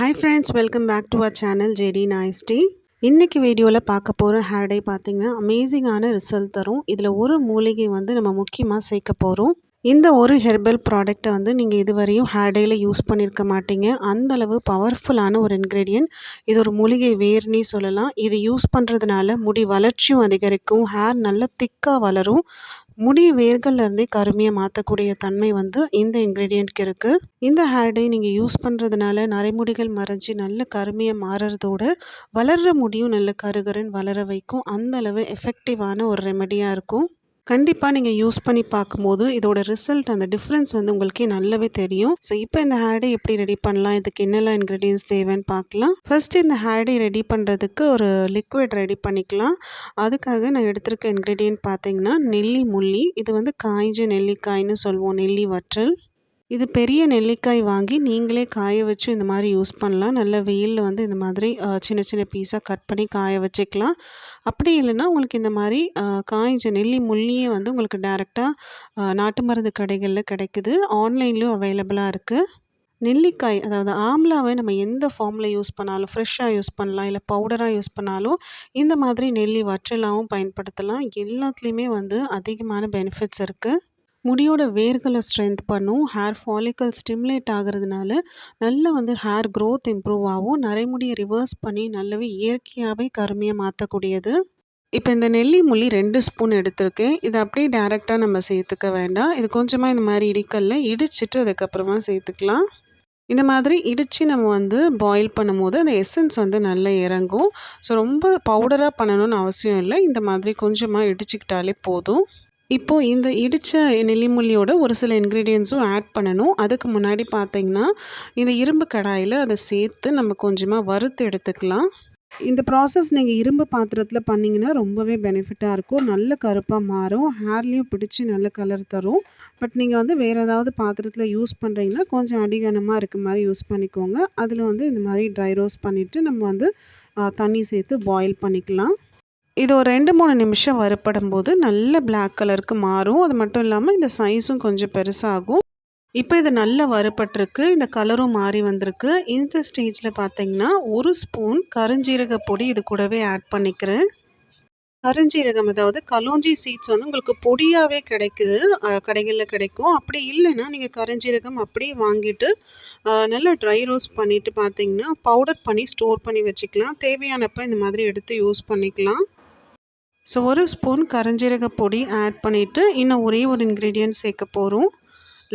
Hi friends, welcome back to our channel JD நாய்ஸ்டி. இன்றைக்கி வீடியோவில் பார்க்க போகிற ஹேர் டை பார்த்திங்கன்னா அமேசிங்கான ரிசல்ட் தரும். இதில் ஒரு மூலிகை நம்ம முக்கியமாக சேர்க்க போகிறோம். இந்த ஒரு ஹெர்பல் ப்ராடக்ட்டை நீங்கள் இதுவரையும் ஹேர் டையில் யூஸ் பண்ணியிருக்க மாட்டீங்க. அந்தளவு பவர்ஃபுல்லான ஒரு இன்க்ரீடியன்ட். இது ஒரு மூலிகை வேர்னே சொல்லலாம். இது யூஸ் பண்ணுறதுனால முடி வளர்ச்சியும் அதிகரிக்கும், ஹேர் நல்ல திக்காக வளரும், முடி வேர்கள்லேருந்தே கருமையாக மாற்றக்கூடிய தன்மை இந்த இன்க்ரீடியண்ட்க்கு இருக்குது. இந்த ஹேர் டை நீங்கள் யூஸ் பண்ணுறதுனால நரைமுடிகள் மறைஞ்சி நல்ல கருமையாக மாறுறதோடு வளர்கிற முடியும் நல்ல கருகருன்னு வளர வைக்கும். அந்தளவு எஃபெக்டிவான ஒரு ரெமெடியாக இருக்கும். கண்டிப்பாக நீங்கள் யூஸ் பண்ணி பார்க்கும்போது இதோட ரிசல்ட், அந்த டிஃப்ரென்ஸ் உங்களுக்கே நல்லாவே தெரியும். ஸோ இப்போ இந்த ஹேர் டை எப்படி ரெடி பண்ணலாம், இதுக்கு என்னெல்லாம் இன்க்ரீடியன்ஸ் தேவைன்னு பார்க்கலாம். ஃபஸ்ட்டு இந்த ஹேர் டை ரெடி பண்ணுறதுக்கு ஒரு லிக்விட் ரெடி பண்ணிக்கலாம். அதுக்காக நான் எடுத்திருக்க இன்க்ரீடியன்ட் பார்த்திங்கன்னா நெல்லி முள்ளி. இது காய்ஞ்ச நெல்லிக்காய்னு சொல்லுவோம், நெல்லி வற்றல். இது பெரிய நெல்லிக்காய் வாங்கி நீங்களே காய வச்சு இந்த மாதிரி யூஸ் பண்ணலாம். நல்ல வெயிலில் இந்த மாதிரி சின்ன சின்ன பீஸாக கட் பண்ணி காய வச்சுக்கலாம். அப்படி இல்லைன்னா உங்களுக்கு இந்த மாதிரி காய்ஞ்ச நெல்லி முள்ளியே உங்களுக்கு டேரெக்டாக நாட்டு மருந்து கடைகளில் கிடைக்குது, ஆன்லைன்லேயும் அவைலபிளாக இருக்குது. நெல்லிக்காய், அதாவது ஆம்லாவை நம்ம எந்த ஃபார்மில் யூஸ் பண்ணாலும், ஃப்ரெஷ்ஷாக யூஸ் பண்ணலாம், இல்லை பவுடராக யூஸ் பண்ணாலும், இந்த மாதிரி நெல்லி வற்றலாகவும் பயன்படுத்தலாம். எல்லாத்துலேயுமே அதிகமான பெனிஃபிட்ஸ் இருக்குது. முடியோட வேர்களை ஸ்ட்ரென்த் பண்ணும், ஹேர் ஃபாலிக்கல் ஸ்டிமுலேட் ஆகிறதுனால நல்ல ஹேர் க்ரோத் இம்ப்ரூவ் ஆகும், நரைமுடியை ரிவர்ஸ் பண்ணி நல்லாவே இயற்கையாகவே கருமையாக மாற்றக்கூடியது. இப்போ இந்த நெல்லி முள்ளி 2 ஸ்பூன் எடுத்திருக்கேன். இதை அப்படியே டேரெக்டாக நம்ம சேர்த்துக்க வேண்டாம். இது கொஞ்சமாக இந்த மாதிரி இடிக்கல்ல இடிச்சிட்டு அதுக்கப்புறமா சேர்த்துக்கலாம். இந்த மாதிரி இடித்து நம்ம பாயில் பண்ணும்போது அந்த எசன்ஸ் நல்லா இறங்கும். ஸோ ரொம்ப பவுடராக பண்ணணும்னு அவசியம் இல்லை, இந்த மாதிரி கொஞ்சமாக இடிச்சுக்கிட்டாலே போதும். இப்போது இந்த இடித்த நெல்லிமுள்ளியோட ஒரு சில இன்க்ரீடியன்ஸும் ஆட் பண்ணணும். அதுக்கு முன்னாடி பார்த்திங்கன்னா இந்த இரும்பு கடாயில் அதை சேர்த்து நம்ம கொஞ்சமாக வறுத்து எடுத்துக்கலாம். இந்த ப்ராசஸ் நீங்கள் இரும்பு பாத்திரத்தில் பண்ணிங்கன்னா ரொம்பவே பெனிஃபிட்டாக இருக்கும். நல்ல கருப்பாக மாறும், ஹேர்லேயும் பிடிச்சி நல்ல கலர் தரும். பட் நீங்கள் வேறு ஏதாவது பாத்திரத்தில் யூஸ் பண்ணுறீங்கன்னா கொஞ்சம் அடிகனமாக இருக்க மாதிரி யூஸ் பண்ணிக்கோங்க. அதில் இந்த மாதிரி ட்ரை ரோஸ்ட் பண்ணிவிட்டு நம்ம தண்ணி சேர்த்து பாயில் பண்ணிக்கலாம். இது ஒரு 2-3 நிமிஷம் வறுப்படும் போது நல்ல பிளாக் கலருக்கு மாறும். அது மட்டும் இல்லாமல் இந்த சைஸும் கொஞ்சம் பெருசாகும். இப்போ இது நல்லா வறுப்பட்டிருக்கு, இந்த கலரும் மாறி வந்திருக்கு. இந்த ஸ்டேஜில் பார்த்திங்கன்னா 1 ஸ்பூன் கருஞ்சீரக பொடி இது கூடவே ஆட் பண்ணிக்கிறேன். கருஞ்சீரகம், அதாவது கலோஞ்சி சீட்ஸ் உங்களுக்கு பொடியாகவே கிடைக்குது, கடைகளில் கிடைக்கும். அப்படி இல்லைன்னா நீங்கள் கருஞ்சீரகம் அப்படியே வாங்கிட்டு நல்லா ட்ரை ரோஸ்ட் பண்ணிவிட்டு பார்த்திங்கன்னா பவுடர் பண்ணி ஸ்டோர் பண்ணி வச்சுக்கலாம். தேவையானப்போ இந்த மாதிரி எடுத்து யூஸ் பண்ணிக்கலாம். ஸோ 1 ஸ்பூன் கருஞ்சீரக பொடி ஆட் பண்ணிவிட்டு இன்னும் ஒரே ஒரு இன்க்ரீடியன்ட் சேர்க்க போகிறோம்.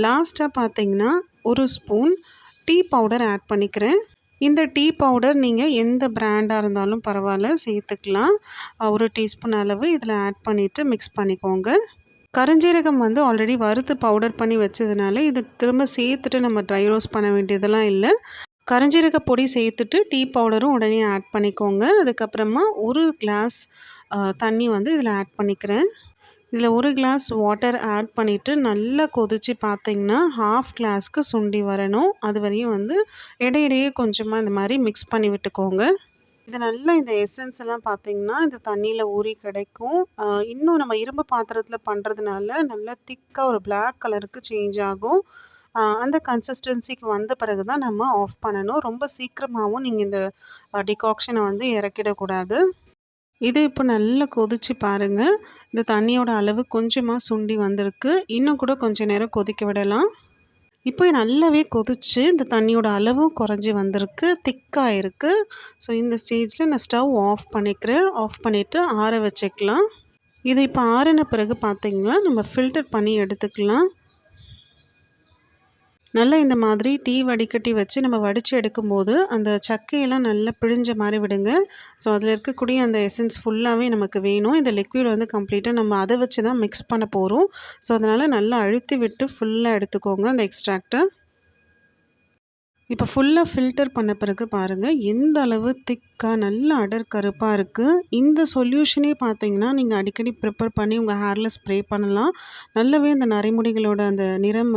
லாஸ்ட்டாக பார்த்திங்கன்னா 1 ஸ்பூன் டீ பவுடர் ஆட் பண்ணிக்கிறேன். இந்த டீ பவுடர் நீங்கள் எந்த பிராண்டாக இருந்தாலும் பரவாயில்ல சேர்த்துக்கலாம். 1 டீஸ்பூன் அளவு இதில் ஆட் பண்ணிவிட்டு மிக்ஸ் பண்ணிக்கோங்க. கருஞ்சீரகம் ஆல்ரெடி வறுத்து பவுடர் பண்ணி வச்சதுனால இது திரும்ப சேர்த்துட்டு நம்ம ட்ரை ரோஸ்ட் பண்ண வேண்டியதெல்லாம் இல்லை. கருஞ்சீரக பொடி சேர்த்துட்டு டீ பவுடரும் உடனே ஆட் பண்ணிக்கோங்க. அதுக்கப்புறமா 1 கிளாஸ் தண்ணி இதில் ஆட் பண்ணிக்கிறேன். இதில் 1 கிளாஸ் வாட்டர் ஆட் பண்ணிவிட்டு நல்லா கொதித்து பார்த்திங்கன்னா 1/2 கிளாஸ்க்கு சுண்டி வரணும். அது வரையும் இடையிடையே கொஞ்சமாக இந்த மாதிரி மிக்ஸ் பண்ணி விட்டுக்கோங்க. இது நல்லா இந்த எசன்ஸ் எல்லாம் பார்த்திங்கன்னா இந்த தண்ணியில் ஊறி கிடைக்கும். இன்னும் நம்ம இரும்பு பாத்திரத்தில் பண்ணுறதுனால நல்லா திக்காக ஒரு பிளாக் கலருக்கு சேஞ்ச் ஆகும். அந்த கன்சிஸ்டன்சிக்கு வந்த பிறகு தான் நம்ம ஆஃப் பண்ணணும். ரொம்ப சீக்கிரமாகவும் நீங்கள் இந்த டிகாக்ஷனை இறக்கிடக்கூடாது. இது இப்போ நல்லா கொதிச்சு பாருங்கள். இந்த தண்ணியோட அளவு கொஞ்சமாக சுண்டி வந்திருக்கு. இன்னும் கூட கொஞ்சம் நேரம் கொதிக்க விடலாம். இப்போ நல்லாவே கொதிச்சு இந்த தண்ணியோட அளவும் குறைஞ்சி வந்திருக்கு, திக்காக இருக்குது. ஸோ இந்த ஸ்டேஜில் நான் ஸ்டவ் ஆஃப் பண்ணிக்கிறேன். ஆஃப் பண்ணிவிட்டு ஆற வச்சுக்கலாம். இது இப்போ ஆறின பிறகு பார்த்திங்கன்னா நம்ம ஃபில்டர் பண்ணி எடுத்துக்கலாம். நல்லா இந்த மாதிரி டீ வடிகட்டி வச்சு நம்ம வடித்து எடுக்கும்போது அந்த சக்கையெல்லாம் நல்லா பிழிஞ்ச மாதிரி விடுங்க. ஸோ அதில் இருக்கக்கூடிய அந்த எசன்ஸ் ஃபுல்லாகவே நமக்கு வேணும். இந்த லிக்விட் கம்ப்ளீட்டாக நம்ம அதை வச்சு தான் மிக்ஸ் பண்ண போகிறோம். ஸோ அதனால் நல்லா அழுத்தி விட்டு ஃபுல்லாக எடுத்துக்கோங்க அந்த எக்ஸ்ட்ராக்டை. இப்போ ஃபுல்லாக ஃபில்டர் பண்ண பிறகு பாருங்கள் எந்த அளவு திக்காக நல்ல அடர் கருப்பாக இருக்குது. இந்த சொல்யூஷனே பார்த்திங்கன்னா நீங்கள் அடிக்கடி ப்ரிப்பேர் பண்ணி உங்கள் ஹேரில் ஸ்ப்ரே பண்ணலாம். நல்லாவே அந்த நரைமுடிகளோட அந்த நிறம்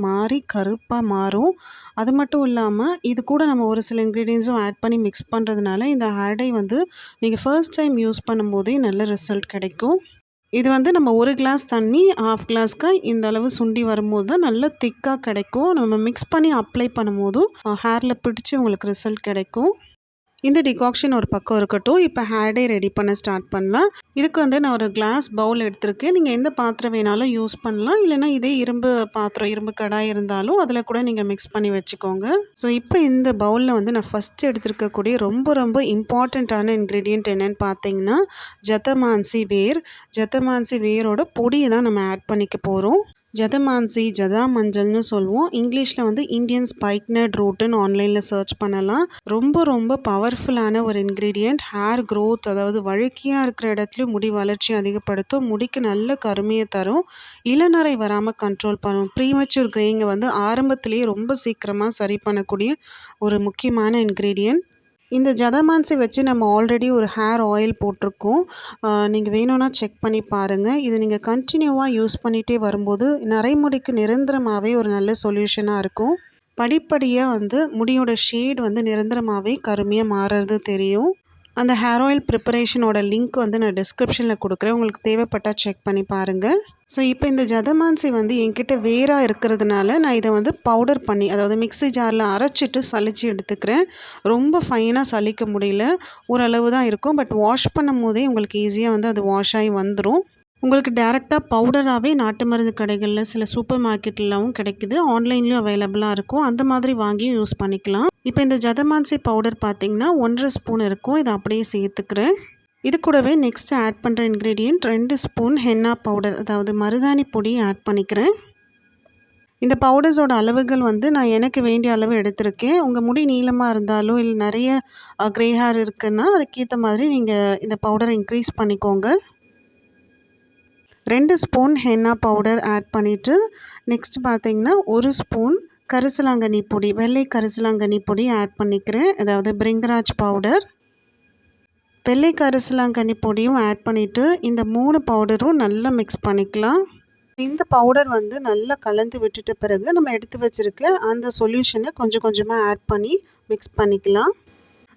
மாறி கருப்பாக மாறும். அது மட்டும் இல்லாமல் இது கூட நம்ம ஒரு சில இன்க்ரீடியன்ஸும் ஆட் பண்ணி மிக்ஸ் பண்ணுறதுனால இந்த ஹேர் டை நீங்கள் ஃபர்ஸ்ட் டைம் யூஸ் பண்ணும்போதே நல்ல ரிசல்ட் கிடைக்கும். இது வந்து நம்ம 1 கிளாஸ் தண்ணி 1/2 கிளாஸ்க்கு இந்த அளவு சுண்டி வரும்போது தான் நல்லா திக்கா கிடைக்கும். நம்ம மிக்ஸ் பண்ணி அப்ளை பண்ணும்போதும் ஹேர்ல பிடிச்சு உங்களுக்கு ரிசல்ட் கிடைக்கும். இந்த டிகாக்ஷன் ஒரு பக்கம் இருக்கட்டும். இப்போ ஹேர் டை ரெடி பண்ண ஸ்டார்ட் பண்ணலாம். இதுக்கு வந்து நான் ஒரு கிளாஸ் பவுல் எடுத்திருக்கேன். நீங்கள் எந்த பாத்திரம் வேணாலும் யூஸ் பண்ணலாம். இல்லைனா இதே இரும்பு பாத்திரம், இரும்பு கடாய் இருந்தாலும் அதில் கூட நீங்கள் மிக்ஸ் பண்ணி வச்சுக்கோங்க. ஸோ இப்போ இந்த பவுலில் வந்து நான் ஃபஸ்ட் எடுத்திருக்கக்கூடிய ரொம்ப ரொம்ப இம்பார்ட்டண்ட்டான இன்க்ரீடியன்ட் என்னென்னு பார்த்தீங்கன்னா, ஜதமான்சி வேர். ஜதமான்சி வேரோட பொடியை தான் நம்ம ஆட் பண்ணிக்க போகிறோம். ஜதமான்சி, ஜதா மஞ்சள்னு சொல்லுவோம். இங்கிலீஷில் வந்து இந்தியன் ஸ்பைக்னட் ரூட்டுன்னு ஆன்லைனில் சர்ச் பண்ணலாம். ரொம்ப ரொம்ப பவர்ஃபுல்லான ஒரு இன்க்ரீடியண்ட். ஹேர் க்ரோத், அதாவது வழுக்கையாக இருக்கிற இடத்துலையும் முடி வளர்ச்சி அதிகப்படுத்தும். முடிக்கு நல்ல கருமையை தரும். இளநரை வராமல் கண்ட்ரோல் பண்ணும். ப்ரீமெச்சூர் கிரேயிங்கை வந்து ஆரம்பத்திலேயே ரொம்ப சீக்கிரமாக சரி பண்ணக்கூடிய ஒரு முக்கியமான இன்க்ரீடியண்ட். இந்த ஜதமான்சி வச்சு நம்ம ஆல்ரெடி ஒரு ஹேர் ஆயில் போட்டிருக்கோம். நீங்கள் வேணும்னா செக் பண்ணி பாருங்கள். இது நீங்கள் கண்டினியூவாக யூஸ் பண்ணிகிட்டே வரும்போது நரைமுடிக்கு நிரந்தரமாகவே ஒரு நல்ல சொல்யூஷனாக இருக்கும். படிப்படியாக வந்து முடியோட ஷேட் வந்து நிரந்தரமாகவே கருமையாக மாறுறது தெரியும். அந்த ஹேர் ஆயில் ப்ரிப்பரேஷனோட லிங்க் வந்து நான் டிஸ்கிரிப்ஷனில் கொடுக்குறேன். உங்களுக்கு தேவைப்பட்டால் செக் பண்ணி பாருங்கள். ஸோ இப்போ இந்த ஜதமான்சி வந்து என்கிட்ட வேராக இருக்கிறதுனால நான் இதை வந்து பவுடர் பண்ணி, அதாவது மிக்ஸி ஜாரில் அரைச்சிட்டு சலிச்சு எடுத்துக்கிறேன். ரொம்ப ஃபைனாக சலிக்க முடியல, ஓரளவு தான் இருக்கும். பட் வாஷ் பண்ணும் போதே உங்களுக்கு ஈஸியாக வந்து அது வாஷ் ஆகி வந்துடும். உங்களுக்கு டேரெக்டாக பவுடராகவே நாட்டு மருந்து கடைகளில் சில சூப்பர் மார்க்கெட்லவும் கிடைக்குது. ஆன்லைன்லேயும் அவைலபிளாக இருக்கும். அந்த மாதிரி வாங்கியும் யூஸ் பண்ணிக்கலாம். இப்போ இந்த ஜதமான்சி பவுடர் பார்த்திங்கன்னா 1.5 ஸ்பூன் இருக்கும். இதை அப்படியே சேர்த்துக்கிறேன். இது கூடவே நெக்ஸ்ட் ஆட் பண்ணுற இன்க்ரீடியன்ட் 2 ஸ்பூன் ஹென்னா பவுடர், அதாவது மருதாணி பொடி ஆட் பண்ணிக்கிறேன். இந்த பவுடர்ஸோட அளவுகள் வந்து நான் எனக்கு வேண்டிய அளவு எடுத்திருக்கேன். உங்கள் முடி நீளமாக இருந்தாலோ இல்லை நிறைய க்ரே ஹேர் இருக்குன்னா அதுக்கேற்ற மாதிரி நீங்கள் இந்த பவுடரை இன்க்ரீஸ் பண்ணிக்கோங்க. 2 ஸ்பூன் ஹென்னா பவுடர் ஆட் பண்ணிவிட்டு நெக்ஸ்ட் பார்த்திங்கன்னா 1 ஸ்பூன் கரிசலாங்கண்ணி பொடி, வெள்ளை கரிசலாங்கண்ணி பொடி ஆட் பண்ணிக்கிறேன். அதாவது பிரிங்கராஜ் பவுடர். வெள்ளை கரிசலாங்கண்ணி பொடியும் ஆட் பண்ணிவிட்டு இந்த 3 பவுடரும் நல்லா மிக்ஸ் பண்ணிக்கலாம். இந்த பவுடர் வந்து நல்லா கலந்து விட்டுட்ட பிறகு நம்ம எடுத்து வச்சுருக்க அந்த சொல்யூஷனை கொஞ்சம் கொஞ்சமாக ஆட் பண்ணி மிக்ஸ் பண்ணிக்கலாம்.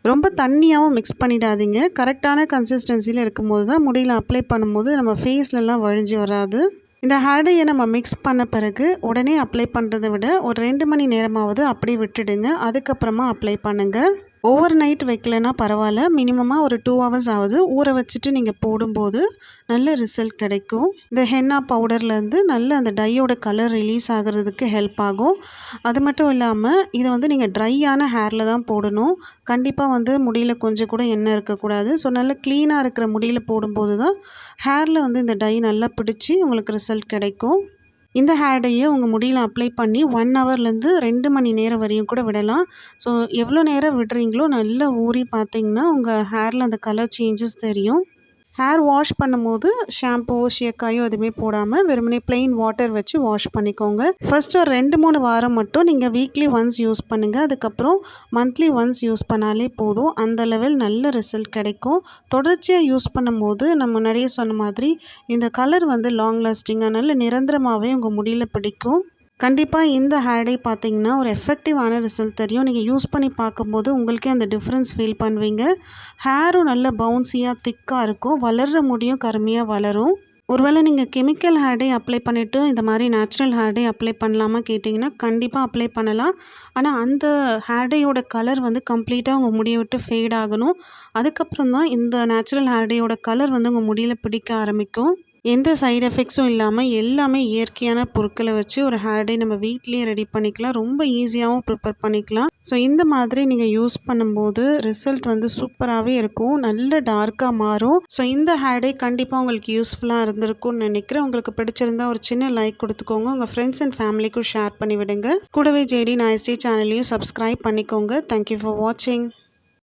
ரொம்ப தண்ணியாகவும் மிக்ஸ் பண்ணிடாதீங்க. கரெக்டான கன்சிஸ்டன்சியில் இருக்கும்போது தான் முடியில் அப்ளை பண்ணும்போது நம்ம ஃபேஸ்லலாம் வழிஞ்சு வராது. இந்த ஹேர் டையை நம்ம மிக்ஸ் பண்ண பிறகு உடனே அப்ளை பண்ணுறதை விட ஒரு 2 மணி நேரமாவது அப்படியே விட்டுடுங்க. அதுக்கப்புறமா அப்ளை பண்ணுங்கள். ஓவர் நைட் வைக்கலைன்னா பரவாயில்ல, மினிமமாக ஒரு 2 ஹவர்ஸ் ஆகுது ஊற வச்சுட்டு நீங்கள் போடும்போது நல்ல ரிசல்ட் கிடைக்கும். இந்த ஹென்னா பவுடர்லேருந்து நல்ல அந்த டையோட கலர் ரிலீஸ் ஆகிறதுக்கு ஹெல்ப் ஆகும். அது மட்டும் இல்லாமல் இதை வந்து நீங்கள் ட்ரையான ஹேரில் தான் போடணும். கண்டிப்பாக வந்து முடியில் கொஞ்சம் கூட எண்ணெய் இருக்கக்கூடாது. ஸோ நல்லா க்ளீனாக இருக்கிற முடியில் போடும்போது தான் ஹேரில் வந்து இந்த டை நல்லா பிடிச்சி உங்களுக்கு ரிசல்ட் கிடைக்கும். இந்த ஹேர் டையை உங்கள் முடியில் அப்ளை பண்ணி 1 ஹவர்லேருந்து 2 மணி நேரம் வரையும் கூட விடலாம். ஸோ எவ்வளோ நேரம் விடுறீங்களோ நல்லா ஊறி பார்த்தீங்கன்னா உங்கள் ஹேரில் அந்த கலர் சேஞ்சஸ் தெரியும். ஹேர் வாஷ் பண்ணும்போது ஷாம்புவோ ஷியக்காயோ எதுவுமே போடாமல் வெறுமனே ப்ளெயின் வாட்டர் வச்சு வாஷ் பண்ணிக்கோங்க. ஃபர்ஸ்ட் ஒரு 2-3 வாரம் மட்டும் நீங்கள் வீக்லி ஒன்ஸ் யூஸ் பண்ணுங்கள். அதுக்கப்புறம் மந்த்லி ஒன்ஸ் யூஸ் பண்ணாலே போதும். அந்த லெவல் நல்ல ரிசல்ட் கிடைக்கும். தொடர்ச்சியாக யூஸ் பண்ணும்போது நம்ம முன்னாடியே சொன்ன மாதிரி இந்த கலர் வந்து லாங் லாஸ்டிங்காக நல்ல நிரந்தரமாகவே உங்கள் முடியில் பிடிக்கும். கண்டிப்பாக இந்த ஹேர் டை பார்த்தீங்கன்னா ஒரு எஃபெக்டிவான ரிசல்ட் தெரியும். நீங்கள் யூஸ் பண்ணி பார்க்கும்போது உங்களுக்கே அந்த டிஃப்ரென்ஸ் ஃபீல் பண்ணுவீங்க. ஹேரும் நல்ல பவுன்சியாக திக்காக இருக்கும். வளர்கிற முடியும் கருமையாக வளரும். ஒருவேளை நீங்கள் கெமிக்கல் ஹேர் டை அப்ளை பண்ணிவிட்டு இந்த மாதிரி நேச்சுரல் ஹேர் டை அப்ளை பண்ணலாமா கேட்டிங்கன்னா கண்டிப்பாக அப்ளை பண்ணலாம். ஆனால் அந்த ஹேர் டையோட கலர் வந்து கம்ப்ளீட்டாக உங்கள் முடியை விட்டு ஃபேட் ஆகணும். அதுக்கப்புறம் தான் இந்த நேச்சுரல் ஹேர் டையோட கலர் வந்து உங்கள் முடியில் பிடிக்க ஆரம்பிக்கும். எந்த சைடு எஃபெக்ட்ஸும் இல்லாமல் எல்லாமே இயற்கையான பொருட்களை வச்சு ஒரு ஹேர் டை நம்ம வீட்லேயே ரெடி பண்ணிக்கலாம். ரொம்ப ஈஸியாகவும் ப்ரிப்பேர் பண்ணிக்கலாம். ஸோ இந்த மாதிரி நீங்கள் யூஸ் பண்ணும்போது ரிசல்ட் வந்து சூப்பராகவே இருக்கும். நல்ல டார்க்காக மாறும். ஸோ இந்த ஹேர் டை கண்டிப்பாக உங்களுக்கு யூஸ்ஃபுல்லாக இருந்திருக்கும்னு நினைக்கிறேன். உங்களுக்கு பிடிச்சிருந்தா ஒரு சின்ன லைக் கொடுத்துக்கோங்க. உங்கள் ஃப்ரெண்ட்ஸ் அண்ட் ஃபேமிலிக்கும் ஷேர் பண்ணி விடுங்க. கூடவே ஜேடி நாய்ஸ்டி சேனலையும் சப்ஸ்கிரைப் பண்ணிக்கோங்க. தேங்க்யூ ஃபார் வாட்சிங்.